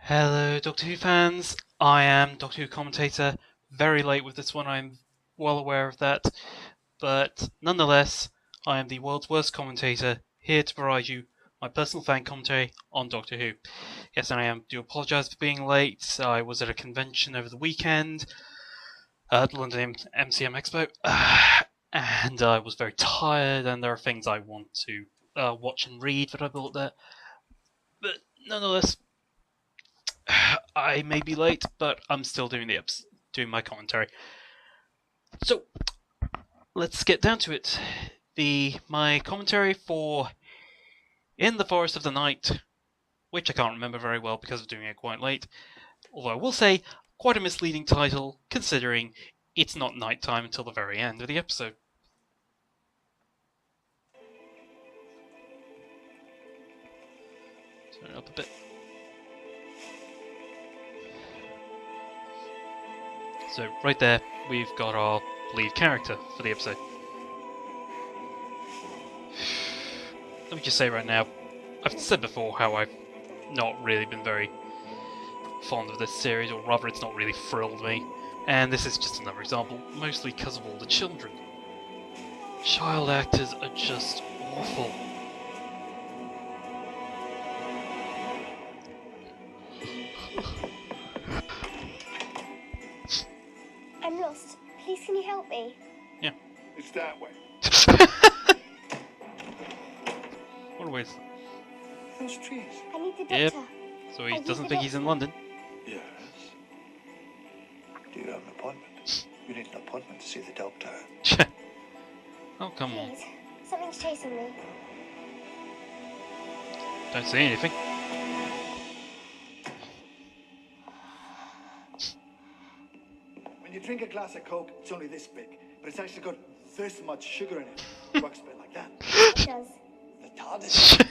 Hello, Doctor Who fans. I am Doctor Who commentator. Very late with this one, I'm well aware of that. But nonetheless, I am the world's worst commentator, here to provide you my personal fan commentary on Doctor Who. Yes, and I do apologise for being late. I was at a convention over the weekend, at the London MCM Expo, and I was very tired, and there are things I want to watch and read that I bought there. But nonetheless, I may be late, but I'm still doing my commentary. So let's get down to it. My commentary for In the Forest of the Night, which I can't remember very well because of doing it quite late. Although I will say, quite a misleading title, considering it's not nighttime until the very end of the episode. Turn it up a bit. So right there, we've got our lead character for the episode. Let me just say right now, I've said before how I've not really been very fond of this series, or rather it's not really thrilled me, and this is just another example, mostly because of all the children. Child actors are just awful. I'm lost. Please, can you help me? Yeah. It's that way. What a waste. Those trees. I need the doctor. Yep. So he doesn't think he's in London. Yes. Do you have an appointment? You need an appointment to see the doctor. Oh, come on. Please. Something's chasing me. Don't see anything. When you drink a glass of Coke, it's only this big, but it's actually got this much sugar in it. It works a bit like that. It does. The TARDIS.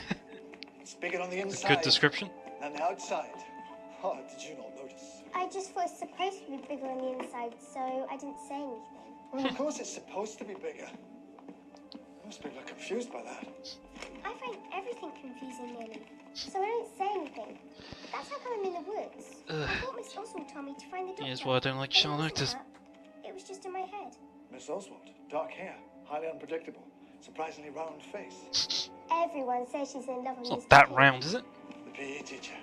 It's bigger on the inside Good description. than the outside. Oh, did you not notice? I just thought it's supposed to be bigger on the inside, so I didn't say anything. Well, of course it's supposed to be bigger. Most people are confused by that. I find everything confusing, Nearly. So I don't say anything. But that's how come I'm in the woods. I thought Miss Oswald told me to find the doctor. Here's why I don't like But it child wasn't actors. that. It was just in my head. Miss Oswald, dark hair, highly unpredictable, surprisingly round face. Everyone says she's in love with It's Mr. not that Pink. round, is it? The PE teacher.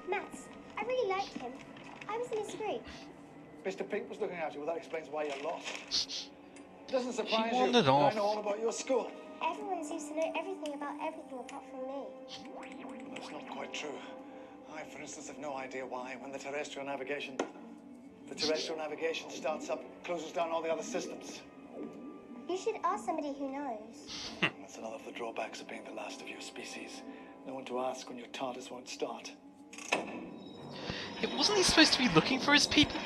Maths. I really liked him. I was in his group. Mr. Pink was looking at you, well, that explains why you're lost. It doesn't surprise you wandered that off. I know all about your school. Everyone seems to know everything about everything apart from me. That's not quite true. I, for instance, have no idea why, when the terrestrial navigation starts up, closes down all the other systems. You should ask somebody who knows. That's another of the drawbacks of being the last of your species. No one to ask when your TARDIS won't start. Wasn't he supposed to be looking for his people?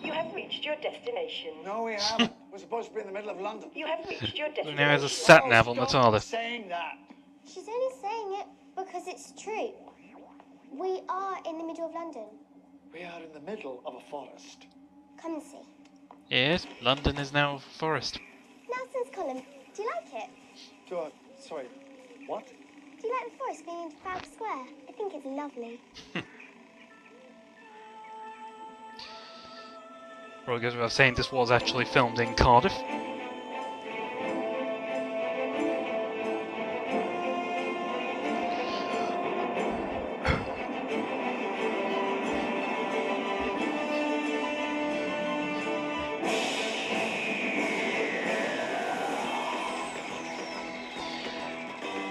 You have reached your destination. No, we haven't. We're supposed to be in the middle of London. You have reached your So destination. now there's a sat nav on the Stop TARDIS. saying that. She's only saying it because it's true. We are in the middle of London. We are in the middle of a forest. Come and see. Yes, London is now a forest. Nelson's column. Do you like it? Sorry, what? Do you like the forest being in Trafalgar Square? I think it's lovely. Probably goes without saying this was actually filmed in Cardiff.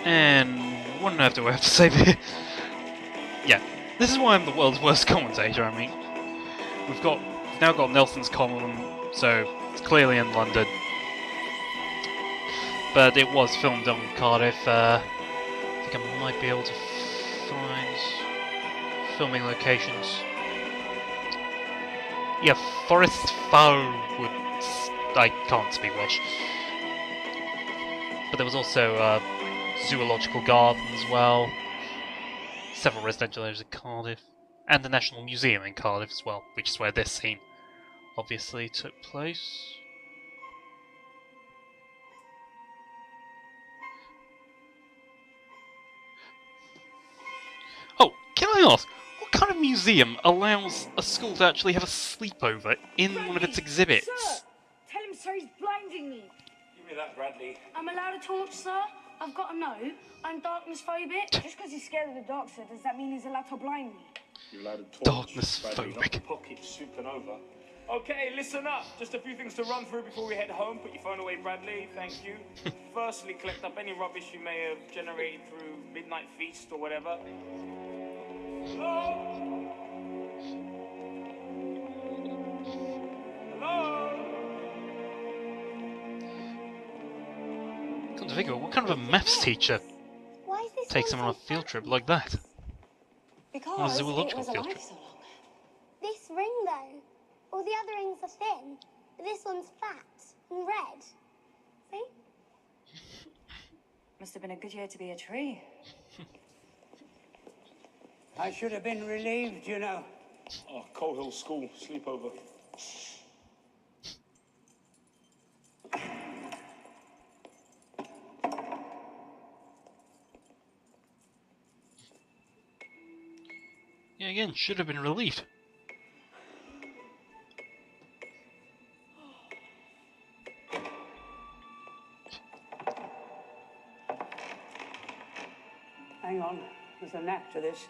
And what do I have to say here? Yeah, this is why I'm the world's worst commentator. I mean, we've now got Nelson's column, so it's clearly in London, but it was filmed in Cardiff. I think I might be able to find filming locations. Yeah, Forest Fawwood. I can't speak Welsh, but there was also Zoological Garden as well, several residential areas in Cardiff, and the National Museum in Cardiff as well, which is where this scene obviously took place. Oh, can I ask, what What kind of museum allows a school to actually have a sleepover in one of its exhibits? Sir! Tell him sir, he's blinding me. Give me that, Bradley. I'm allowed a torch, sir? I've got to know. I'm darkness phobic. Just because he's scared of the dark, sir, does that mean he's allowed to blind me? You're allowed a torch. Darkness Bradley, not phobic. the pot keeps souping over. Okay, listen up. Just a few things to run through before we head home. Put your phone away, Bradley. Thank you. Firstly, collect up any rubbish you may have generated through Midnight Feast or whatever. Hello? Hello? Come to think of it, what kind of a maths teacher Why is this takes one them on a so field trip like that? Because On a it zoological was field alive trip. so long. This ring, though. All the other rings are thin, but this one's fat and red. See? Must have been a good year to be a tree. I should have been relieved, you know. Oh, Coal Hill School, sleepover. Yeah, again, should have been relieved. Hang on, there's a knack to this.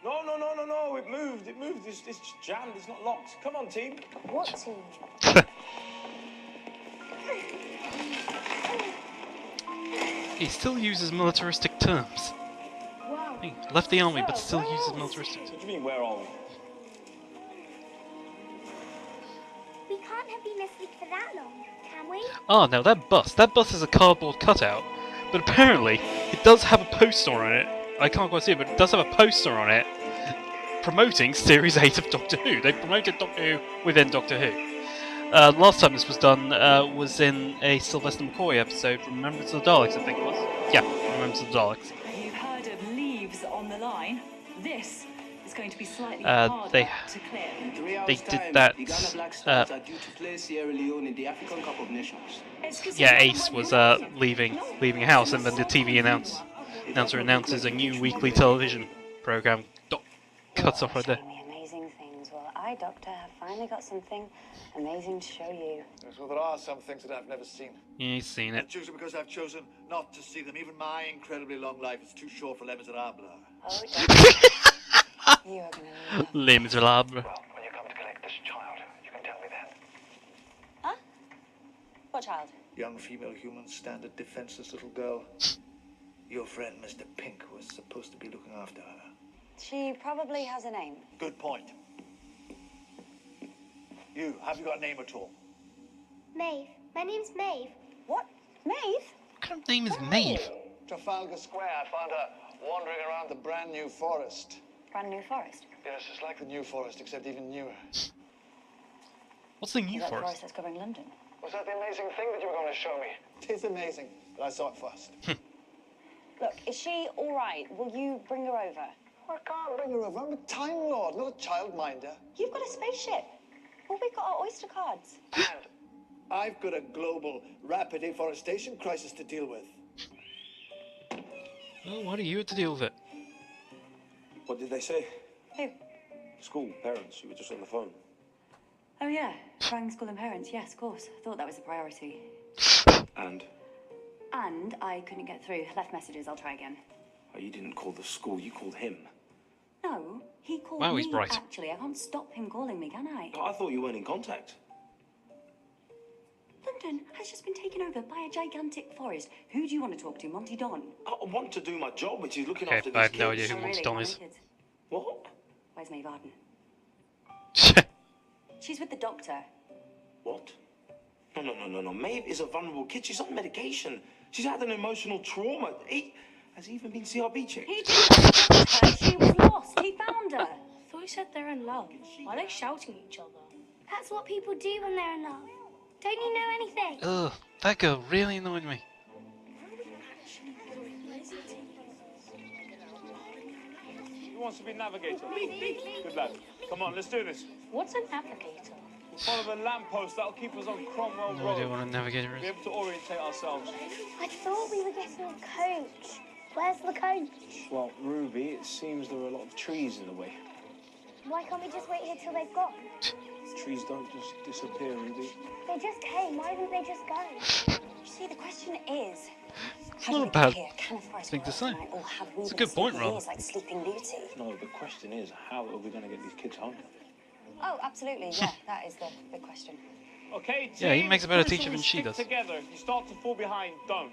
No, it moved, it's jammed, it's not locked. Come on, team. What team? He still uses militaristic terms. Wow. He left the army, but Sir, still where uses else? militaristic terms. What do you mean, where are we? We can't have been asleep for that long, can we? Ah, now that bus is a cardboard cutout, but apparently it does have a poster on it. I can't quite see it, but it does have a poster on it promoting Series 8 of Doctor Who. They promoted Doctor Who within Doctor Who. Last time this was done was in a Sylvester McCoy episode, Remembrance of the Daleks, I think it was. Yeah, Remembrance of the Daleks. You've heard of leaves on the line. This is going to be slightly they- harder to clear. In 3 hours' They did time, that, the Ghana Black Stars are due to play Sierra Leone in the African Cup of Nations. Yeah, Ace was leaving house, and then the TV announcer announces a new weekly television program. Cuts off right there. The amazing things. Well, I, Doctor, have finally got something amazing to show you. Yes, well, there are some things that I've never seen. Yeah, he's seen And it. choosing because I've chosen not to see them. Even my incredibly long life is too short for Les Miserables. Oh, Doctor, you are going to love. Les Miserables. When you come to collect this child, you can tell me that. Huh? What child? Young female human, standard defenseless little girl. Your friend, Mr. Pink, was supposed to be looking after her. She probably has a name. Good point. You, have you got a name at all? Maeve. My name's Maeve. What? Maeve? What kind of name is Maeve? Trafalgar Square. I found her wandering around the brand new forest. Brand new forest. Yes, it's like the new forest, except even newer. What's the new Is that the forest? forest that's covering London? Was that the amazing thing that you were going to show me? It is amazing, but I saw it first. Look, is she all right? Will you bring her over? I can't bring her over. I'm a Time Lord, not a childminder. You've got a spaceship. Well, we've got our Oyster cards. And I've got a global rapid afforestation crisis to deal with. Oh, why do you have to deal with it? What did they say? Who? School, parents, you were just on the phone. Oh, yeah. Rang school and parents. Yes, of course. I thought that was a priority. And? And I couldn't get through. Left messages. I'll try again. Oh, you didn't call the school, you called him. No, he called Wow, me, he's bright. actually. I can't stop him calling me, can I? Oh, I thought you weren't in contact. London has just been taken over by a gigantic forest. Who do you want to talk to, Monty Don? I want to do my job, which is looking Okay, after I these have no kids. idea who Oh, Monty really? Don How is. many kids? What? Where's Maeve Arden? She's with the doctor. What? No. Maeve is a vulnerable kid. She's on medication. She's had an emotional trauma. Has he even been CRB checked? He didn't find her. She was lost. He found her. I thought you said they're in love. Why are they shouting at each other? That's what people do when they're in love. Don't you know anything? Ugh, that girl really annoyed me. Who wants to be navigator? Good lad. Come on, let's do this. What's an navigator? We'll follow the lamppost. That'll keep us on Cromwell No Road. idea what a navigator Be is. able to orientate ourselves. I thought we were getting a coach. Where's the coach? Well, Ruby, it seems there are a lot of trees in the way. Why can't we just wait here till they've gone? Trees don't just disappear, Ruby. They just came. Why didn't they just go? You see, the question is, It's how not do a we bad get here? Can a forest thing to grow say. overnight, or have we It's a been good point, sleeping Rob. years like Sleeping Beauty? No, the question is, how are we going to get these kids home? Oh, absolutely, yeah, that is the big question. Okay, team. Yeah, he makes a better crucial teacher we than she stick does. Together. If you start to fall behind, don't.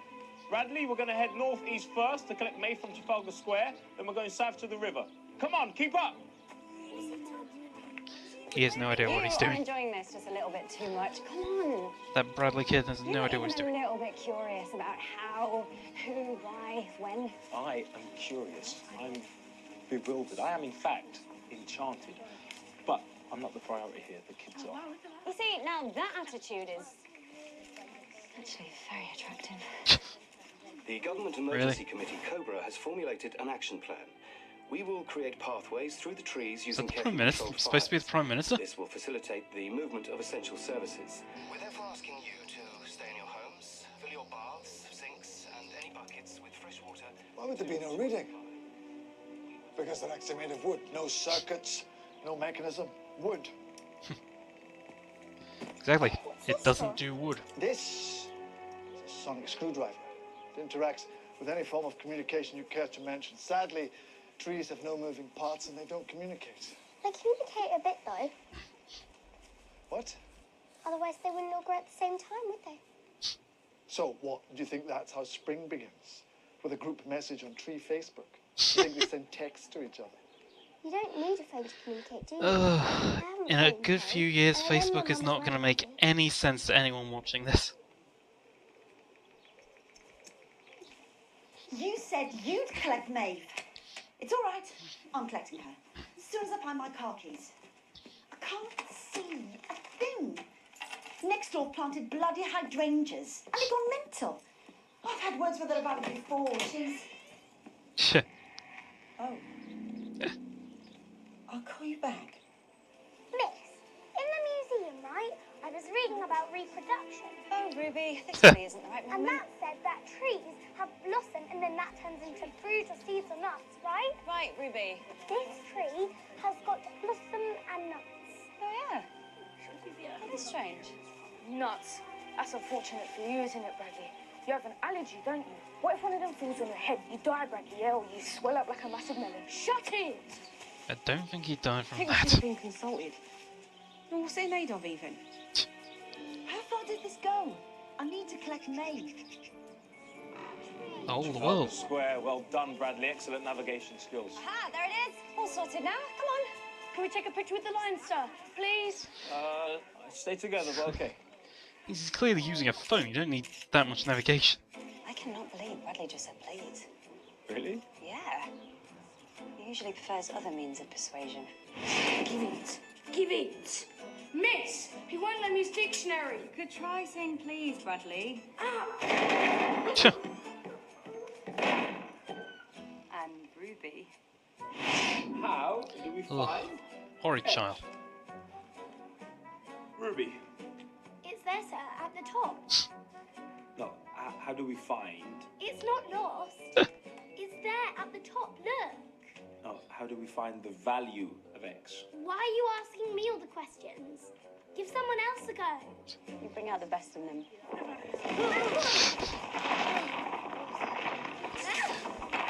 Bradley, we're going to head northeast first to collect May from Trafalgar Square. Then we're going south to the river. Come on, keep up. He has no idea what he's You are doing. enjoying this just a little bit too much. Come on. That Bradley kid has You're no not idea what he's even doing. a little bit curious about how, who, why, when. I am curious. I'm bewildered. I am, in fact, enchanted. But I'm not the priority here. The kids are. You see, now that attitude is actually very attractive. The Government Emergency Committee, COBRA, has formulated an action plan. We will create pathways through the trees Is using that the Prime Minister? controlled Supposed to be the fires. Prime Minister? This will facilitate the movement of essential services. We're therefore asking you to stay in your homes, fill your baths, sinks, and any buckets with fresh water. Why would there be no reading? Because they're actually made of wood. No circuits, no mechanism. Wood. Exactly. It doesn't do wood. This is a sonic screwdriver. It interacts with any form of communication you care to mention. Sadly, trees have no moving parts and they don't communicate. They communicate a bit though. What? Otherwise they wouldn't all grow at the same time, would they? So what, do you think that's how spring begins? With a group message on tree Facebook? You think they send texts to each other? You don't need a phone to communicate, do you? In a good few years, Facebook is not going to make any sense to anyone watching this. You said you'd collect Maeve. It's all right. I'm collecting her. As soon as I find my car keys. I can't see a thing. Next door planted bloody hydrangeas. And they gone mental. I've had words with her about it before. She's... Oh. I'll call you back. Miss, in the museum, right, I was reading about reproduction. Oh, Ruby, this really isn't the right And moment. that said that trees have blossom and then that turns into fruit or seeds or nuts, right? Right, Ruby. This tree has got blossom and nuts. Oh, yeah. That is strange. Nuts. That's unfortunate for you, isn't it, Bradley? You have an allergy, don't you? What if one of them falls on your head? You die, Bradley, yeah? Or you swell up like a massive melon. Shut it! I don't think he died I from think we should that. have been consulted. Well, what's it made of, even? How far did this go? I need to collect Maeve. Oh, the Trafalgar world. Square. Well done, Bradley. Excellent navigation skills. Aha, there it is. All sorted now. Come on. Can we take a picture with the lion, sir? Please? Stay together, but okay. He's clearly using a phone. You don't need that much navigation. I cannot believe Bradley just said please. Really? Yeah. He usually prefers other means of persuasion. Give it. Give it. Miss, he won't let me use dictionary. Could try saying please, Bradley. And Ruby. How do we find Horrid child. Ruby? It's there, sir, at the top. No. How do we find? It's not lost. It's there at the top, look. No. How do we find the value of X? Why are you asking me all the questions? Give someone else a go. You bring out the best in them.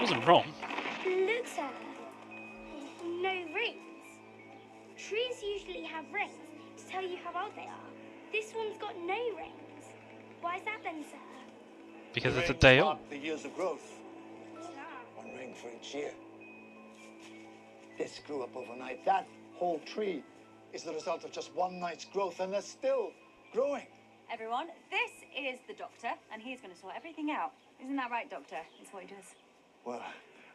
Wasn't wrong. Look, sir. No rings. Trees usually have rings to tell you how old they are. This one's got no rings. Why is that then, sir? Because it's a Rings day mark old. the years of growth. One ring for each year. This grew up overnight. That whole tree is the result of just one night's growth, and they're still growing. Everyone, this is the doctor, and he's going to sort everything out. Isn't that right, Doctor? That's what he does. Well,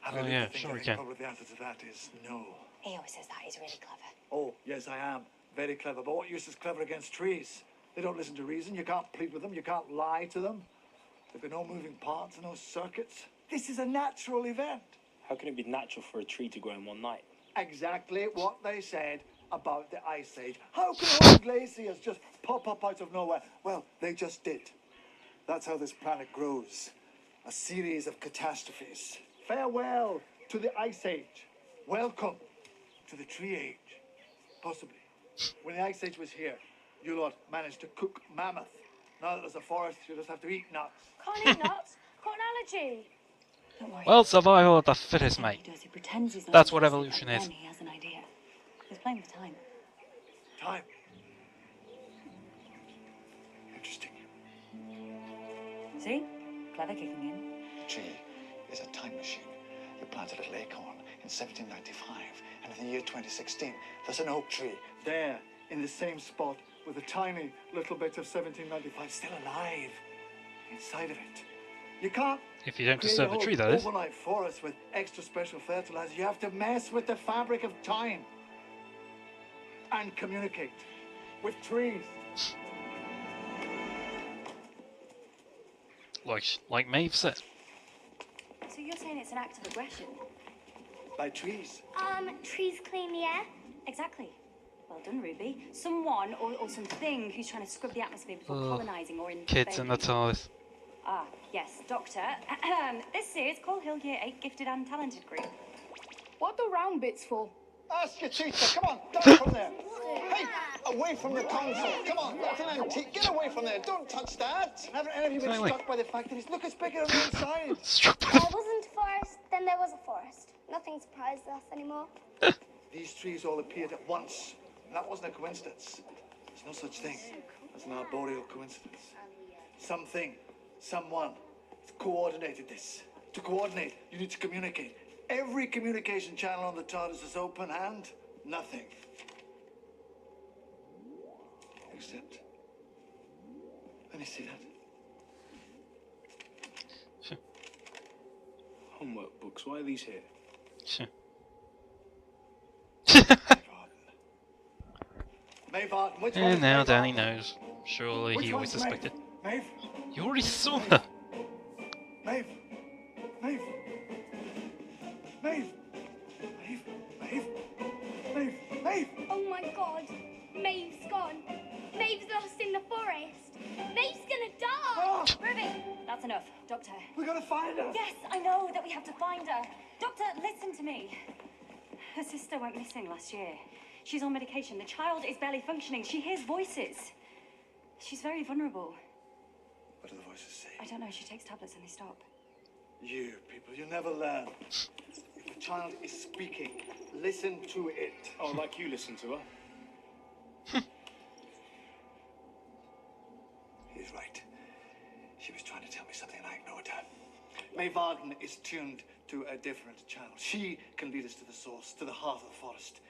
Oh, having yeah, to think, sure I we think can. probably the answer to that is no. He always says that. He's really clever. Oh, yes, I am. Very clever. But what use is clever against trees? They don't listen to reason. You can't plead with them. You can't lie to them. There've been no moving parts, no circuits. This is a natural event. How can it be natural for a tree to grow in one night? Exactly what they said about the Ice Age. How can whole glaciers just pop up out of nowhere? Well, they just did. That's how this planet grows. A series of catastrophes. Farewell to the Ice Age. Welcome to the Tree Age. Possibly. When the Ice Age was here, you lot managed to cook mammoth. Now that there's a forest, you just have to eat nuts. Can't eat nuts. Got an allergy. Don't worry. Well, survival of the fittest, mate. He does. He pretends he's That's not what interested, evolution and is. then he has an idea. He's playing for time. Time. Interesting. See? Clever kicking in. The tree is a time machine. You plant a little acorn in 1795, and in the year 2016, there's an oak tree there in the same spot with a tiny little bit of 1795 still alive inside of it. You can't If you don't create disturb a the whole tree, that is. overnight forest with extra special fertilizer. You have to mess with the fabric of time and communicate with trees. Like Maeve said. So you're saying it's an act of aggression? By trees. Trees clean the air. Exactly. Well done, Ruby. Someone or something who's trying to scrub the atmosphere before colonising or Kids in the TARDIS. Ah, yes, Doctor. This series called Hill Year 8 Gifted and Talented Group. What are the round bits for? Ask your teacher. Come on, down from there. Hey, away from the console. Come on, that's an antique. Get away from there. Don't touch that. Haven't any of you been Exactly. struck by the fact that it's look, it's bigger on the inside? There wasn't a forest, then there was a forest. Nothing surprises us anymore. These trees all appeared at once. And that wasn't a coincidence. There's no such thing as an arboreal coincidence. Something, someone, coordinated this. To coordinate, you need to communicate. Every communication channel on the TARDIS is open and nothing. Except... Let me see that. Homework books, why are these here? Sure. Maeve Arden, which one And is now Maeve Danny Arden? knows. Surely Which he always one's Maeve? suspected. Maeve? You already saw her. Maeve? Maeve? Maeve? Maeve? Maeve? Maeve? Maeve? Oh my god, Maeve's gone. Maeve's lost in the forest. Maeve's gonna die. Ah, Ruby, that's enough. Doctor. we gotta find her. Yes, I know that we have to find her. Doctor, listen to me. Her sister went missing last year. She's on medication. The child is barely functioning. She hears voices. She's very vulnerable. What do the voices say? I don't know. She takes tablets and they stop. You people, you never learn. If a child is speaking, listen to it. Oh, like you listen to her. He's right. She was trying to tell me something and I ignored her. Maeve Arden is tuned to a different channel. She can lead us to the source, to the heart of the forest.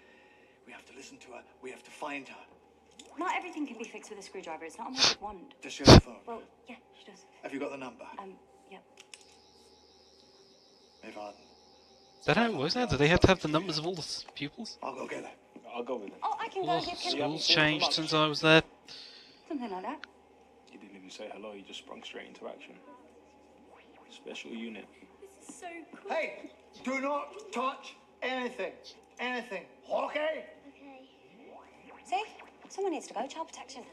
We have to listen to her. We have to find her. Not everything can be fixed with a screwdriver. It's not a magic wand. Does she have a phone? Well, yeah, she does. Have you got the number? Yep. Maeve Arden. Is that how it works now? Do they have to have the numbers of all the pupils? I'll go get her. I'll go with her. Oh, I can go. Oh, You can. school's changed since I was there. Something like that. You didn't even say hello, you just sprung straight into action. Special unit. This is so cool. Hey, do not touch anything. Anything. Okay? Okay. See? Someone needs to go. Child protection.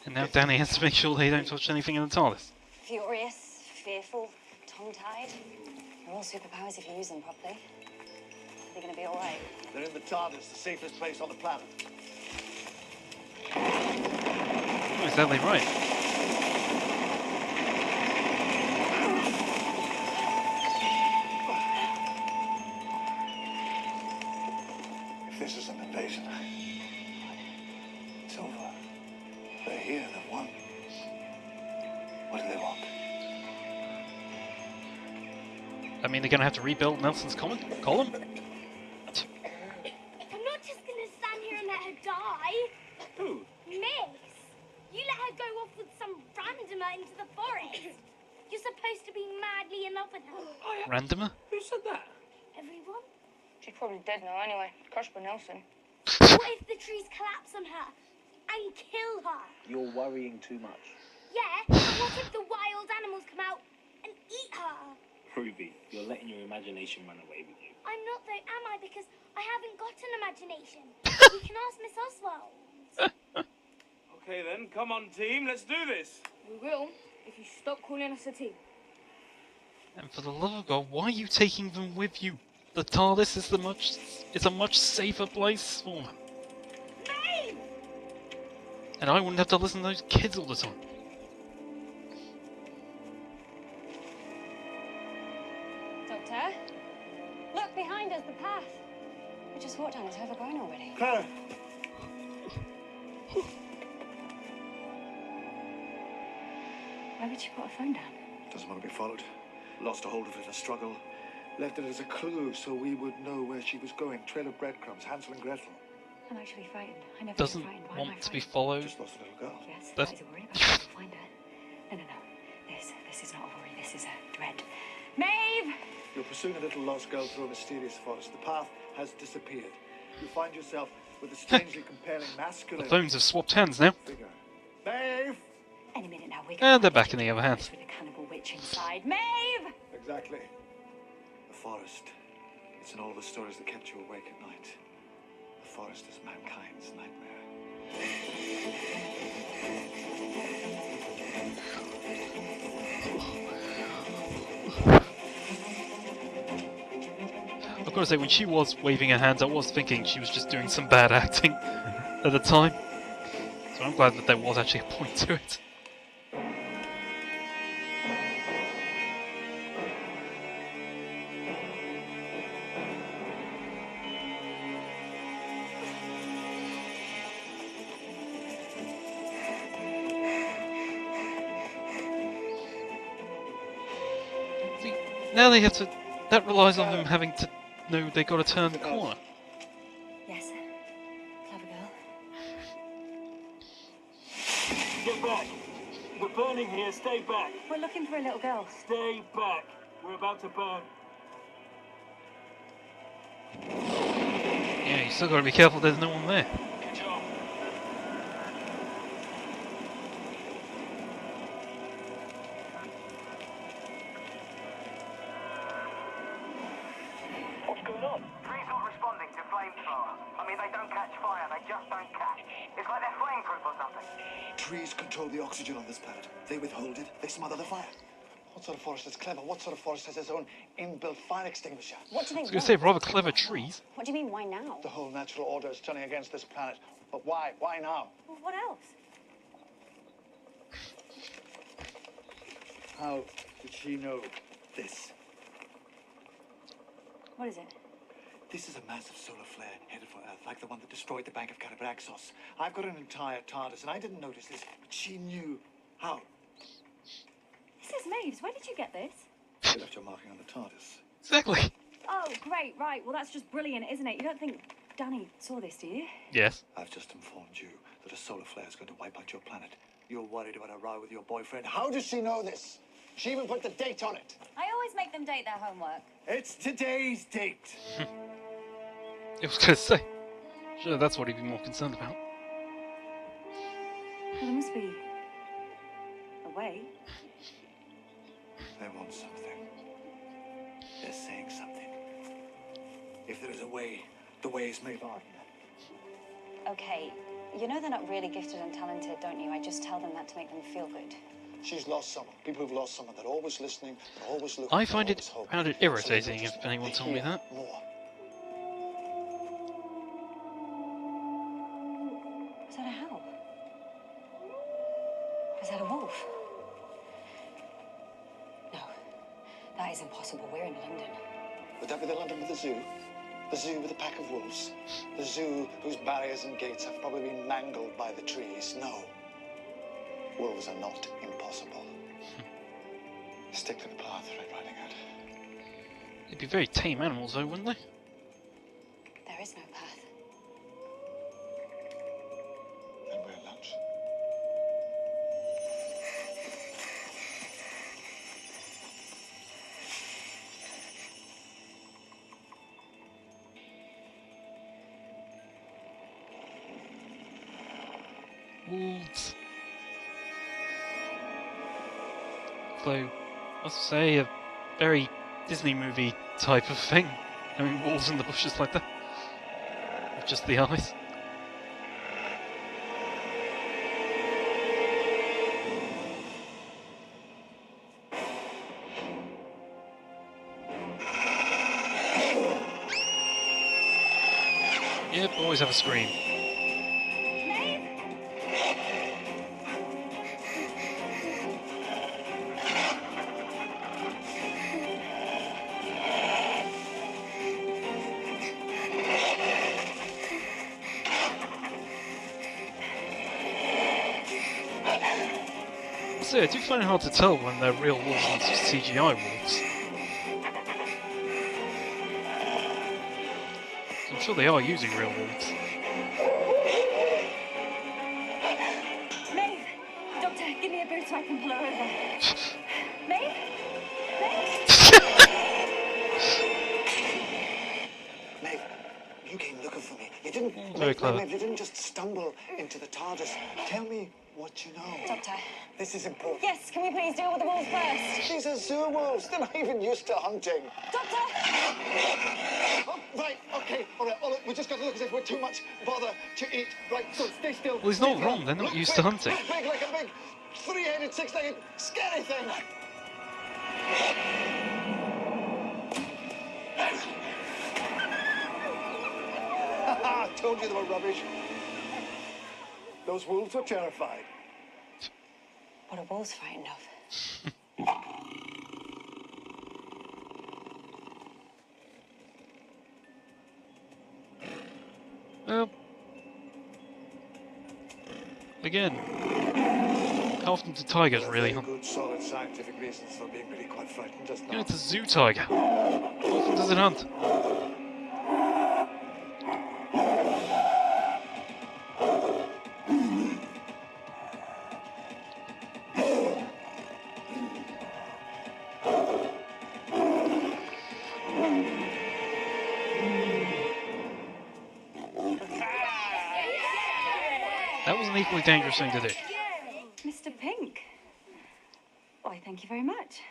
And now Danny has to make sure they don't touch anything in the TARDIS. Furious, fearful, tongue-tied. They're all superpowers if you use them properly. Are they going to be all right? They're in the TARDIS, the safest place on the planet. Oh, exactly right. If this is an invasion, it's over. They're here, they've won. What do they want? I mean, they're going to have to rebuild Nelson's column? I'm not just gonna stand here and let her die. Who? Miss, you let her go off with some randomer into the forest. You're supposed to be madly in love with her. Randomer? Who said that? Everyone? She's probably dead now anyway. Crushed by Nelson. What if the trees collapse on her and kill her? You're worrying too much. Yeah, but what if the wild animals come out and eat her? Ruby, you're letting your imagination run away with you. I'm not though, am I? Because I haven't got an imagination. You can ask Miss Oswald. Okay then, come on team, let's do this. We will, if you stop calling us a team. And for the love of God, why are you taking them with you? the TARDIS is a much safer place for them. Maeve! And I wouldn't have to listen to those kids all the time. Doctor? Look behind us, the path. We just walked down, it's overgrown already. Clara! Why would she put her phone down? Doesn't want to be followed. Lost a hold of it in a struggle. Left it as a clue so we would know where she was going. Trail of breadcrumbs, Hansel and Gretel. I'm actually frightened. I never Doesn't get frightened. Why am I want to be frightened? followed. Just lost a little girl. Yes, That's- that is a worry about how to find her. No, no, no. This is not a worry. This is a dread. Maeve! You're pursuing a little lost girl through a mysterious forest. The path has disappeared. You find yourself with a strangely compelling masculine The phones have swapped hands now. figure. Maeve! Any minute now, we're And they're back in the other hand. with a cannibal witch inside. Maeve! Exactly. The forest. It's in all the stories that kept you awake at night. The forest is mankind's nightmare. I've got to say, when she was waving her hands, I was thinking she was just doing some bad acting at the time. So I'm glad that there was actually a point to it. See, now they have to. That relies on them having to know they got to turn the corner. Yes. Clever girl. Get back. We're burning here. Stay back. We're looking for a little girl. Stay back. We're about to burn. Yeah, you still got to be careful. There's no one there. Good job. What's going on? Trees not responding to flamethrower. I mean, they don't catch fire, they just don't catch. It's like they're flameproof or something. Trees control the oxygen on this planet. They withhold it, they smother the fire. What sort of forest is clever? What sort of forest has its own inbuilt fire extinguisher? What do they I was going to say, rather clever trees. What do you mean, why now? The whole natural order is turning against this planet. But why? Why now? Well, what else? How did she know this? What is it? This is a massive solar flare headed for Earth, like the one that destroyed the Bank of Carabraxos. I've got an entire TARDIS, and I didn't notice this, but she knew. How? This is Maeve's. Where did you get this? You left your marking on the TARDIS. Exactly. Oh, great, right. Well, that's just brilliant, isn't it? You don't think Danny saw this, do you? Yes. I've just informed you that a solar flare is going to wipe out your planet. You're worried about a row with your boyfriend. How does she know this? She even put the date on it. I always make them date their homework. It's today's date. I was going to say. Sure, that's what he'd be more concerned about. Well, there must be a way. They want something. They're saying something. If there is a way, the way is Maeve Arden. Okay, you know they're not really gifted and talented, don't you? I just tell them that to make them feel good. She's lost someone. People who've lost someone. They're always listening. They're always looking. I find they're it always hoping. found it So they irritating just if anyone told me hear that. More. Was that a howl? Was that a wolf? No, that is impossible. We're in London. Would that be the London with the zoo? The zoo with a pack of wolves? The zoo whose barriers and gates have probably been mangled by the trees? No. Wolves are not impossible. Stick to the path, Red Riding Hood. They'd be very tame animals, though, wouldn't they? There is no path. Then we're at lunch. Wolves. So, I must say, a very Disney movie type of thing. I mean, wolves in the bushes like that. With just the eyes. Yep, always have a scream. So I do find it hard to tell when they're real wolves and CGI wolves. I'm sure they are using real wolves. Maeve! Doctor, give me a boot so I can pull her over. Maeve? Maeve, you came looking for me. You didn't. Very clever. Maeve, you didn't just stumble into the TARDIS. Tell me what you know. Doctor. This is important. Yes, can we please deal with the wolves first? These are zoo wolves. They're not even used to hunting. Doctor! Oh, right, okay, all right. We just got to look as if we're too much bother to eat. Right, so stay still. Well, he's not wrong. They're not used to hunting. Look big, like a big three-headed, six-legged, scary thing. I told you they were rubbish. Those wolves were terrified. What are wolves frightened of? Well, again, how often do tigers really hunt? Good, solid scientific reasons for being really quite frightened, doesn't Yeah, it? it's a zoo tiger. How often does it hunt? That was an equally dangerous thing to do. Mr. Pink. Why, thank you very much.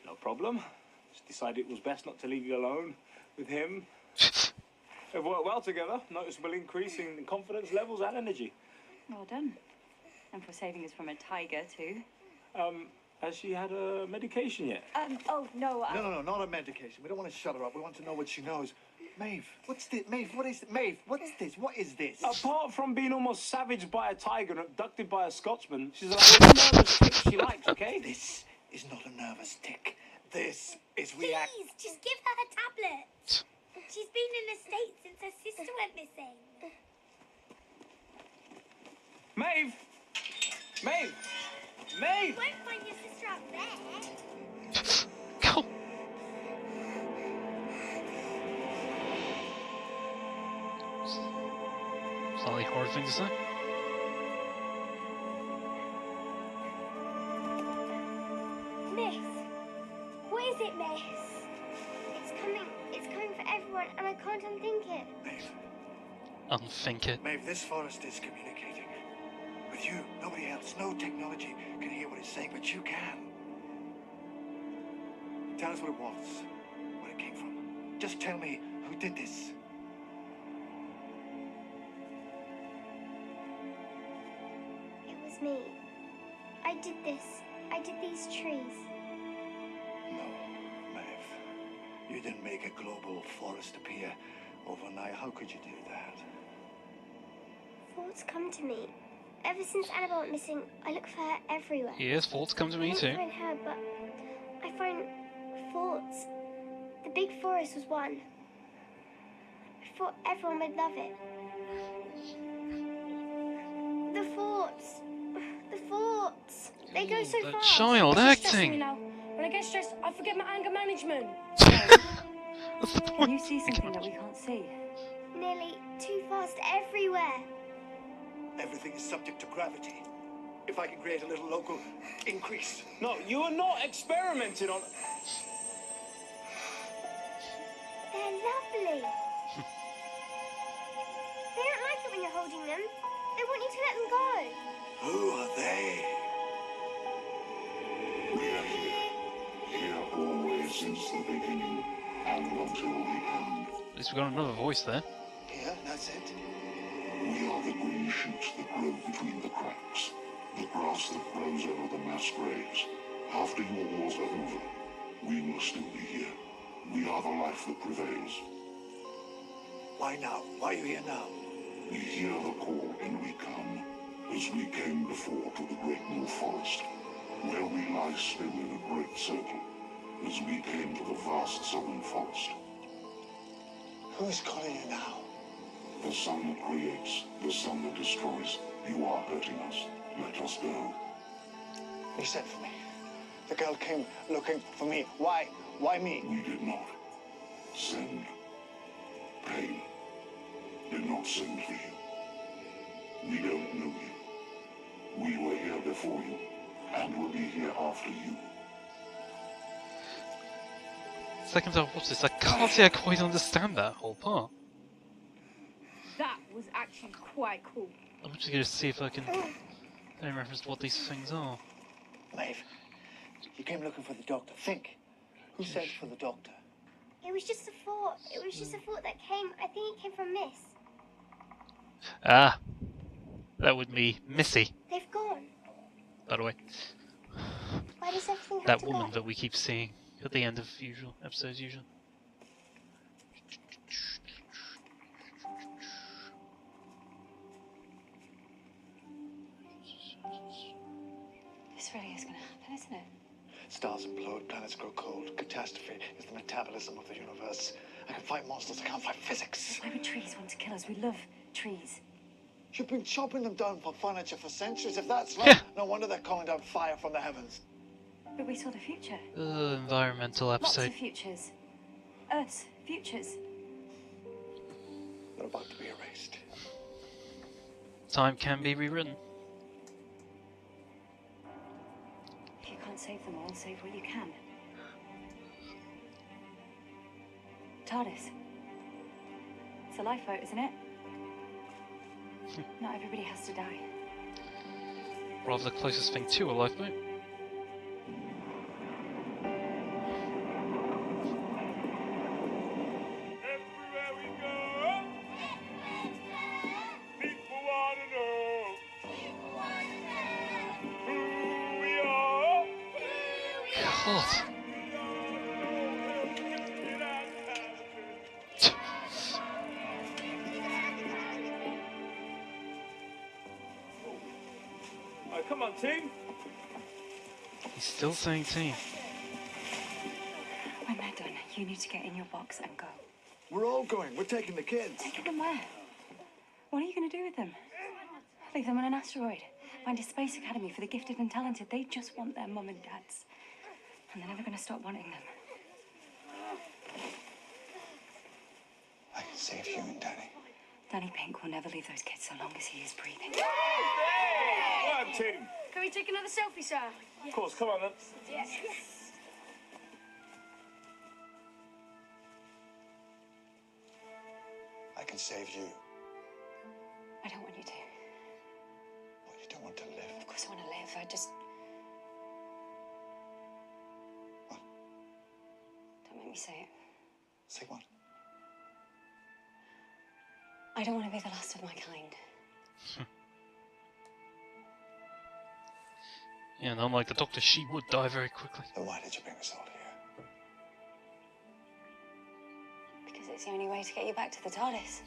No problem. Just decided it was best not to leave you alone with him. We've worked well together. Noticeable increase in confidence levels and energy. Well done. And for saving us from a tiger, too. Has she had a medication yet? Oh, no. No, not a medication. We don't want to shut her up. We want to know what she knows. Maeve, what's this? Maeve, what is Maeve, what's this? What is this? Apart from being almost savaged by a tiger and abducted by a Scotsman, she's like a nervous tick she likes, okay? This is not a nervous tick. This is react. Please, just give her her tablet. She's been in the States since her sister went missing. Maeve! Maeve! Maeve! You won't find your sister out there. Go. Slightly hard thing to say. Miss, what is it, Miss? It's coming for everyone, and I can't unthink it. Maeve, Unthink it. Maeve, this forest is communicating. With you, nobody else, no technology can hear what it's saying, but you can. Tell us what it was, where it came from. Just tell me who did this. It was me. I did this. I did these trees. No, Maeve. You didn't make a global forest appear overnight. How could you do that? Thoughts come to me. Ever since Annabelle went missing, I look for her everywhere. Yes, thoughts come to me I too. don't find her, but I find thoughts. The big forest was one. I thought everyone would love it. The thoughts. The thoughts. They go so That fast. child It's stressing acting. me now. When I get stressed, I forget my anger management. What's the Can point? you see something that we can't see? Nearly too fast everywhere. Everything is subject to gravity. If I can create a little local increase. No, you are not experimenting on... They're lovely. They don't like it when you're holding them. They want you to let them go. Who are they? Here always since the beginning, and until the end. At least we got another voice there. Yeah, that's it. We are the green shoots that grow between the cracks, the grass that grows over the mass graves. After your wars are over, we will still be here. We are the life that prevails. Why now? Why are you here now? We hear the call and we come, as we came before to the great New Forest, where we lie still in a great circle, as we came to the vast southern forest. Who's calling you now? The sun that creates, the sun that destroys. You are hurting us. Let us go. You sent for me. The girl came looking for me. Why? Why me? We did not send. Pain did not send for you. We don't know you. We were here before you, and will be here after you. Second time I watched this, I can't say I quite understand that whole part. That was actually quite cool. I'm just going to see if I can any reference to what these things are. Maeve, you came looking for the doctor. Think. Who sent for the doctor? It was just a thought. It was just a thought that came. I think it came from Miss. Ah, that would be Missy, They've gone. by the way. Why does everything have That to woman go? that we keep seeing at the end of usual episodes usually. This really is going to happen, isn't it? Stars implode, planets grow cold. Catastrophe is the metabolism of the universe. I can fight monsters, I can't fight physics. Why would trees want to kill us? We love trees. You've been chopping them down for furniture for centuries. If that's right, no wonder they're calling down fire from the heavens. But we saw the future. Environmental Lots episode. of futures. Earth's futures. They're about to be erased. Time can be rewritten. If you can't save them all, save what you can. TARDIS. It's a lifeboat, isn't it? Not everybody has to die. Rather the closest thing to a lifeboat. Everywhere we go, people want to know who we are. God. Oh, come on, team. He's still saying team. When they're done, you need to get in your box and go. We're all going. We're taking the kids. Take them where? What are you going to do with them? Leave them on an asteroid. Find a space academy for the gifted and talented. They just want their mum and dads. And they're never going to stop wanting them. I can save you and Danny. Danny Pink will never leave those kids so long as he is breathing. Come on, team. Can we take another selfie, sir? Of course, come on then. Yes. I can save you. I don't want you to. Well, you don't want to live. Of course I want to live. I just... What? Don't make me say it. Say what? I don't want to be the last of my kind. Yeah, and unlike the Doctor, she would die very quickly. Then why did you bring us all here? Because it's the only way to get you back to the TARDIS.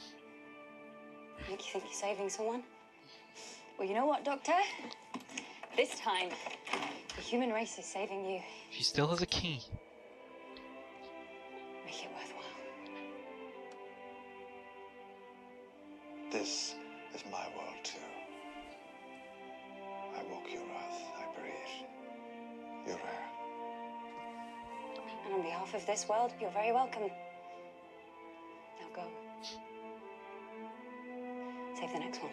Make you think you're saving someone? Well, you know what, Doctor? This time, the human race is saving you. She still has a key. Make it worthwhile. This is my world too. I walk your earth, I breathe your air. And on behalf of this world, you're very welcome. Now go. Save the next one.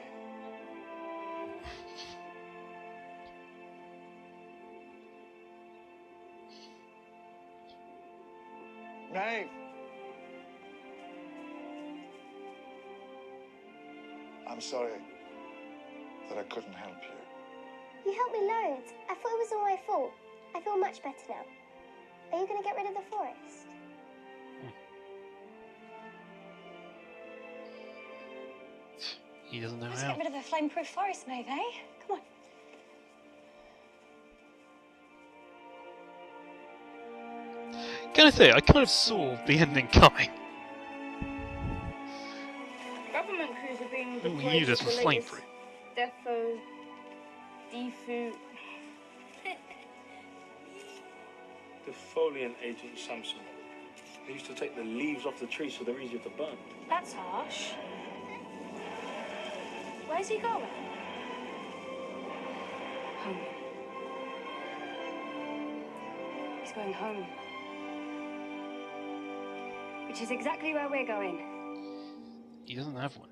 Maeve! I'm sorry that I couldn't help you. You helped me loads. I thought it was all my fault. I feel much better now. Are you going to get rid of the forest? He doesn't know Let's how. get rid of the flame-proof forest, Maeve, eh? Come on. Can I say, I kind of saw the ending coming. the Ooh, we praise knew this of was the flame latest fruit. defo, defu, defoliant agent Samson. They used to take the leaves off the tree so they're easier to burn. That's harsh. Where's he going? Home. He's going home. Which is exactly where we're going. He doesn't have one.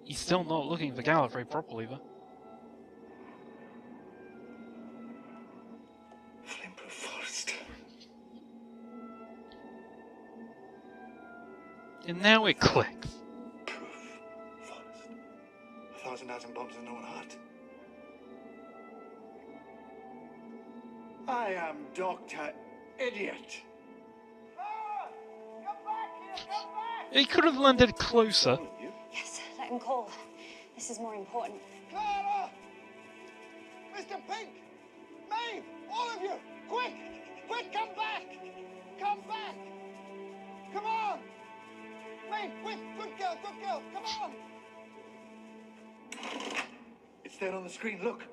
He's still not looking for Gallifrey properly, though. Flameproof forest. And now it clicks. Proof forest. 1,000 atom bombs and no one hurt. I am Dr. Idiot. He could have landed closer. Yes, let him call. This is more important. Clara! Mr. Pink! Maeve! All of you! Quick! Quick, come back! Come back! Come on! Maeve, quick! Good girl, come on! It's there on the screen, look.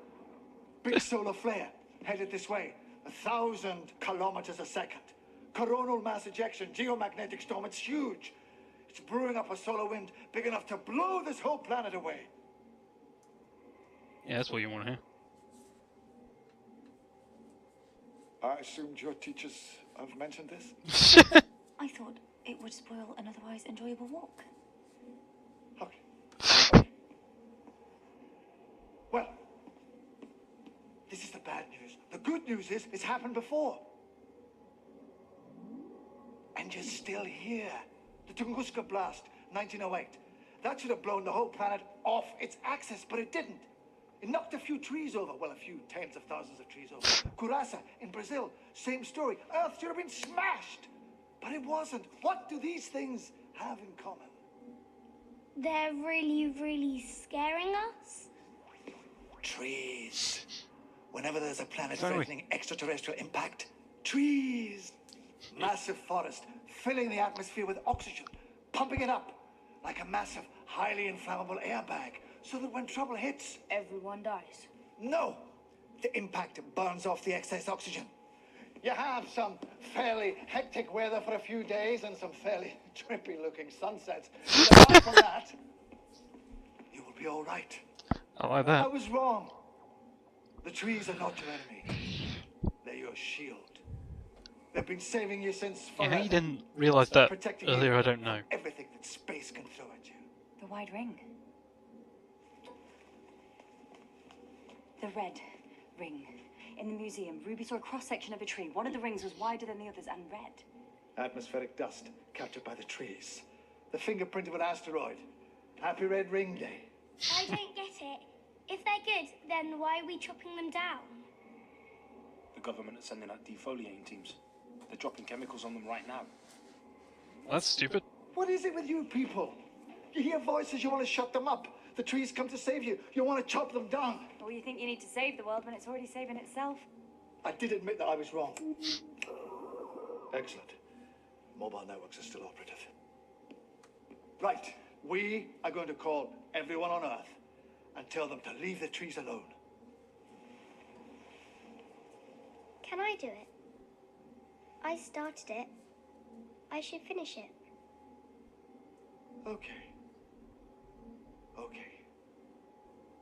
Big solar flare, headed this way. 1,000 kilometers a second. Coronal mass ejection, geomagnetic storm, it's huge. It's brewing up a solar wind big enough to blow this whole planet away. Yeah, that's what you want to hear. I assumed your teachers have mentioned this? I thought it would spoil an otherwise enjoyable walk. Okay. Well, this is the bad news. The good news is it's happened before. And you're still here. The Tunguska blast, 1908. That should have blown the whole planet off its axis, but it didn't. It knocked a few trees over. Well, a few tens of thousands of trees over. Curaçao in Brazil, same story. Earth should have been smashed, but it wasn't. What do these things have in common? They're really, really scaring us. Trees. Whenever there's a planet-threatening extraterrestrial impact, trees. Massive forest, filling the atmosphere with oxygen, pumping it up like a massive, highly inflammable airbag, so that when trouble hits, everyone dies. No! The impact burns off the excess oxygen. You have some fairly hectic weather for a few days and some fairly trippy-looking sunsets. But apart from that, you will be all right. I like that. I was wrong. The trees are not your enemy. They're your shield. They've been saving you since Yeah, forever. how you didn't realise that Protecting earlier, you I don't know. from everything that space can throw at you. The wide ring. The red ring. In the museum, Ruby saw a cross-section of a tree. One of the rings was wider than the others and red. Atmospheric dust captured by the trees. The fingerprint of an asteroid. Happy Red Ring Day. I don't get it. If they're good, then why are we chopping them down? The government is sending out defoliating teams. They're dropping chemicals on them right now. That's stupid. What is it with you people? You hear voices, you want to shut them up. The trees come to save you. You want to chop them down. Or you think you need to save the world when it's already saving itself? I did admit that I was wrong. Excellent. Mobile networks are still operative. Right. We are going to call everyone on Earth and tell them to leave the trees alone. Can I do it? I started it. I should finish it. Okay. Okay.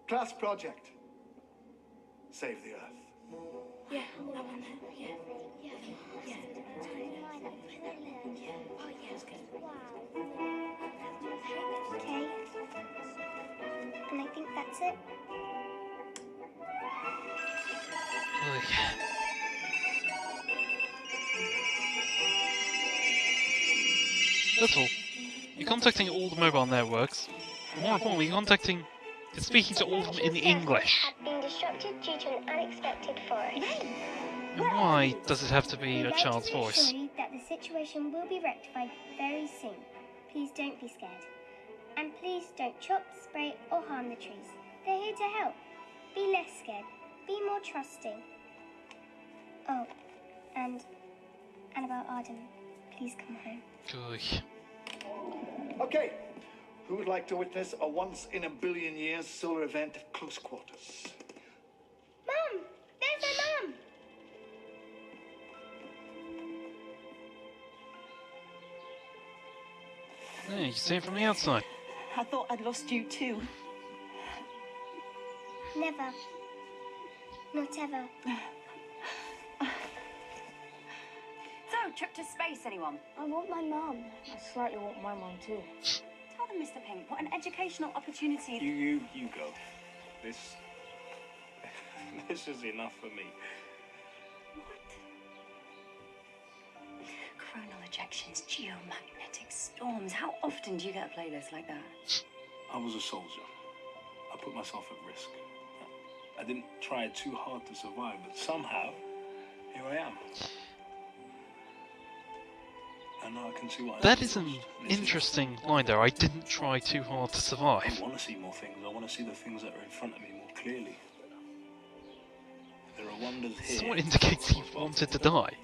Class project. Save the Earth. Yeah, that one. Yeah, yeah, yeah. Oh, yeah, it's good. Wow. Okay. And I think that's it. That's all. You're contacting all the mobile networks. More importantly, you're speaking to all of them in English. Had been disrupted due to an unexpected forest. Why does it have to be a child's voice? That the situation will be rectified very soon. Please don't be scared. And please don't chop, spray, or harm the trees. They're here to help. Be less scared. Be more trusting. Oh, and about Arden. Please come home. Gosh. Okay. Who would like to witness a once-in-a-billion-years solar event at close quarters? Mum! There's my mum! Yeah, you can see it from the outside. I thought I'd lost you too. Never. Not ever. So, trip to space, anyone? I want my mum. I slightly want my mum too. Tell them, Mr. Pink, what an educational opportunity. You go. This is enough for me. Coronal ejections, geomagnetic storms. How often do you get a playlist like that? I was a soldier. I put myself at risk. I didn't try too hard to survive, but somehow, here I am. And now I can see what That is an interesting line there. I didn't try too hard to I survive. want to see more things. I want to see the things that are in front of me more clearly. There are wonders here. So what indicates he wanted to die?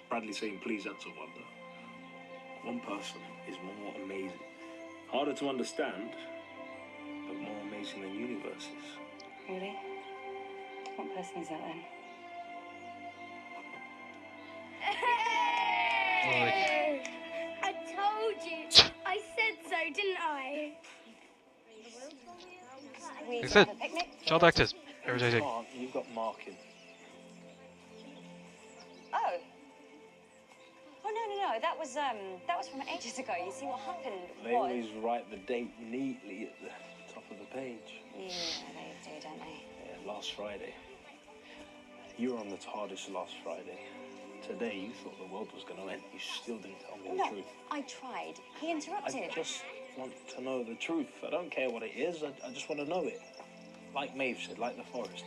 Bradley saying, please, that's a wonder. One person is more amazing. Harder to understand, but more amazing than universes. Really? What person is that then? I told you. I said so, didn't I? Like I said, child actors. Irritating. Oh, you've got marking. Oh. Oh no, that was from ages ago. You see, what happened They always write the date neatly at the top of the page. Yeah, they do, don't they? Yeah, last Friday. You were on the TARDIS last Friday. Today, you thought the world was going to end. You still didn't tell me the truth. I tried. He interrupted. I just want to know the truth. I don't care what it is. I just want to know it. Like Maeve said, like the forest.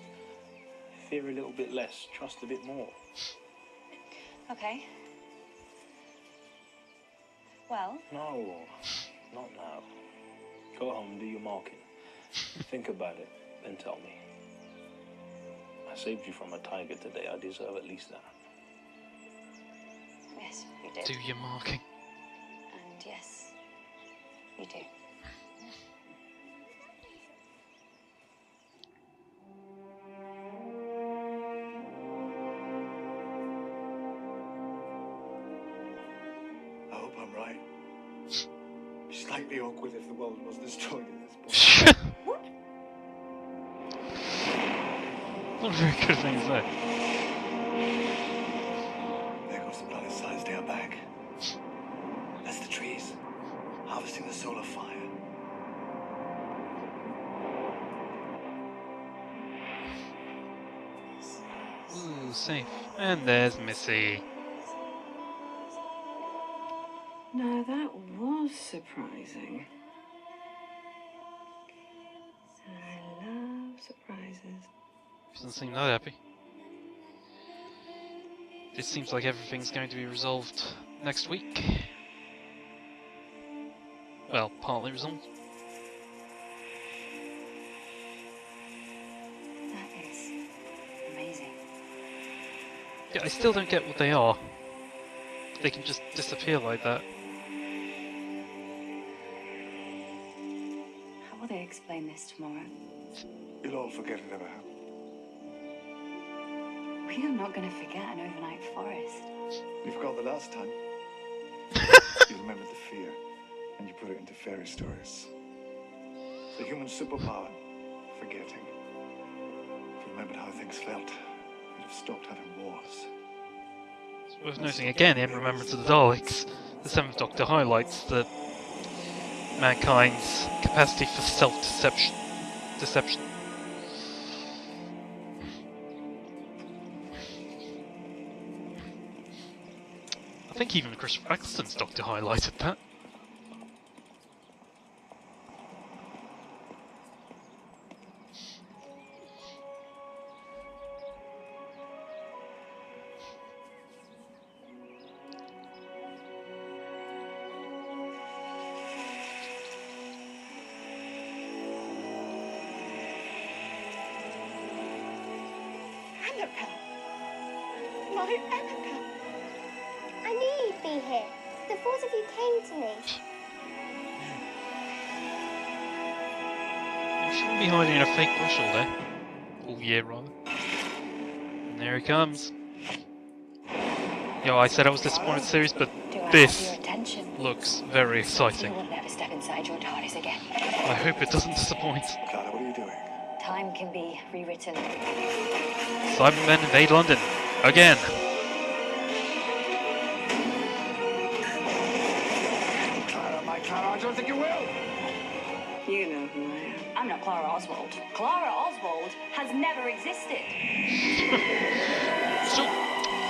Fear a little bit less. Trust a bit more. Okay. Well. No, not now. Go home, do your marking. Think about it, then tell me. I saved you from a tiger today. I deserve at least that. Yes, you did. Do your marking. And yes, you do. I hope I'm right. Be slightly awkward if the world was destroyed at this point. Not a very good thing to say. There goes the planet-sized airbag. That's the trees, harvesting the solar fire. Ooh, safe. And there's Missy. Now that was surprising. I love surprises. Doesn't seem that happy. It seems like everything's going to be resolved next week. Well, partly resolved. That is amazing. Yeah, I still don't get what they are. They can just disappear like that. How will they explain this tomorrow? You'll all forget it ever happened. We are not going to forget an overnight forest. You forgot the last time. You remembered the fear, and you put it into fairy stories. The human superpower, forgetting. If you remembered how things felt, you'd have stopped having wars. It's worth noting again in Remembrance of the Daleks, the Seventh Doctor highlights that mankind's capacity for self-deception. I think even Chris Eccleston's Doctor highlighted that. Annabelle! My Annabelle! I knew you'd be here. The thought of you came to me. shouldn't be hiding in a fake bush all day. All year, rather. And there he comes. Yo, I said I was disappointed with the series, but this looks very exciting. You will never step inside your TARDIS again. I hope it doesn't disappoint. Clara, what are you doing? Time can be rewritten. Cybermen invade London. Again. Clara, my Clara, I don't think you will. You know who I am. I'm not Clara Oswald. Clara Oswald has never existed. So,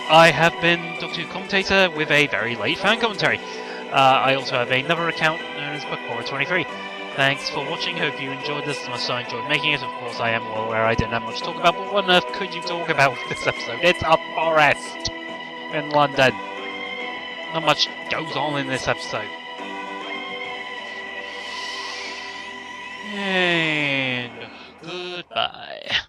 I have been Doctor Who Commentator with a very late fan commentary. I also have another account known as Bakora23. Thanks for watching, hope you enjoyed this as much as I enjoyed making it. Of course, I am well aware I didn't have much to talk about, but what on earth could you talk about with this episode? It's a forest in London. Not much goes on in this episode. And goodbye.